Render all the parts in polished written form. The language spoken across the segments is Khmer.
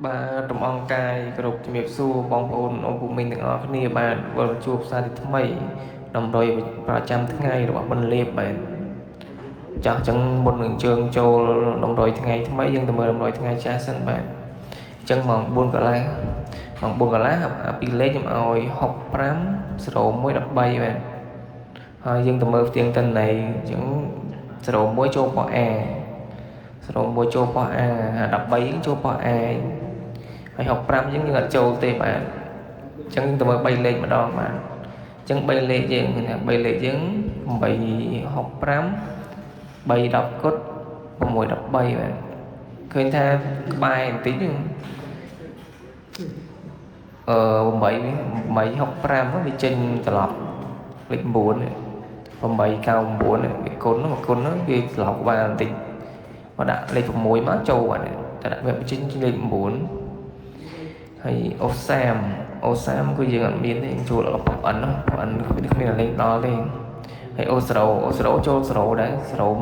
បាទតំអង្គកាយគ្រប់ជំរាបសួរបងប្អូនអង្គភូមិទាំងអស់គ្នាបាទវិលជួបសារទីថ្មីតម្រុយប្រចាំថ្ងៃរបស់បន្លេបបាទចាស់ចឹងមុននឹងជើងចូលតម្រុយថ្ងៃថ្មីយើងទៅមើលតម្រុយថ្ងៃចាស់សិនបាទចឹងម៉ោង4កន្លះម៉ោង4កន្លះអាពីលេខខ្ញុំឲ្យ650113បាទហើយយើងទៅមើលផ្ទៀងតិន័យចឹង01ចូលប៉ោះ A 01ចូលប៉ោះ A 13ចូលប៉ោះ A ហើយ65យើងអត់ចូលទេបាទអញ្ចឹងទៅមើល3លេខម្ដងបាទអញ្ចឹង3លេខយើង3លេខយើង865 310គុត613បាទឃើញថាក្បែរបន្តិច8 865វាចេញត្រឡប់លេខ9 899វាគុណមកគុណវាត្រឡប់ក្បាលបន្តិចមកដាក់លេខ6មកចូលបាទតែដាក់វាចេញលេខ9ហើយអូសាមគឺយើងអត់មានទេចូលប៉ុអិនគ្មានលេខដល់ទេហើយអូស្រូចូលស្រូដែរស្រូ1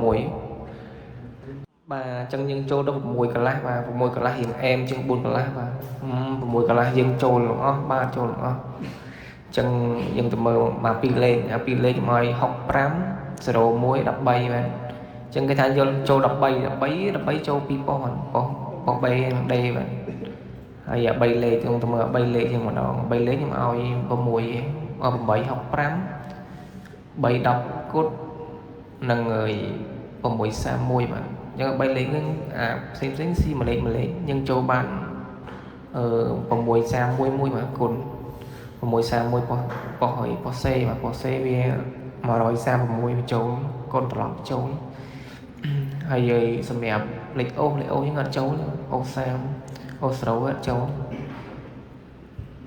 បាទអញ្ចឹងយើងចូលដល់6កន្លះបាទ6កន្លះរៀងអែមជាង4កន្លះបាទ6កន្លះយើងចូលទាំងអស់បាទចូលទាំងអស់អញ្ចឹងយើងទៅមើលមក2លេខអា2លេខមកឲ្យ65 01 13បាទអញ្ចឹងគេថាយកចូល13ចូល2ប៉ុស B និង D បាទហើយអា3លេខខ្ញុំទៅមើល3លេខយើងម្ដង3លេខខ្ញុំឲ្យ865 310គុតនិង631បាទអញ្ចឹង3លេខហ្នឹងអាផ្សេងស៊ីមួយលេខយើងចូលបាន631បាទគុណ631ប៉ុសហើយប៉ុស C បាទប៉ុស C វា136វាចូលកូនត្រឡប់ចូលហើយសម្រាប់លេខអូយើងអត់ចូលអូ30អូស្រូវអត់ចូល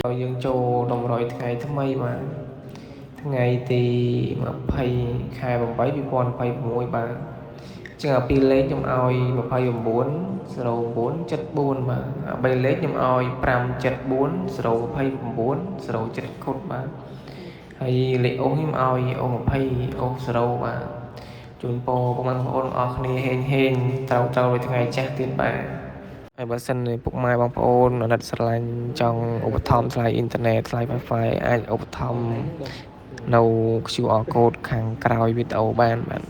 ហើយយើងចូលតម្រុយថ្ងៃថ្មីបាទថ្ងៃទី20ខែ8 2026បាទចឹងអា2លេខខ្ញុំឲ្យ29 09 74បាទអា3លេខខ្ញុំឲ្យ574 029 07ខុតបាទហើយលេខអូសខ្ញុំឲ្យអូ20អូស0បាទជូនពរបងប្អូនអរគ្នាហេងត្រូវឲ្យថ្ងៃចាស់ទៀតបាទហើយបើសិនពុកម៉ែបងប្អូនអាណិតស្រឡាញ់ចង់ឧបត្ថម្ភថ្លៃអ៊ីនធឺណិតថ្លៃ Wi-Fi អាចឧបត្ថម្ភនៅ QR code ខាងក្រោយវីដេអូបានបាទ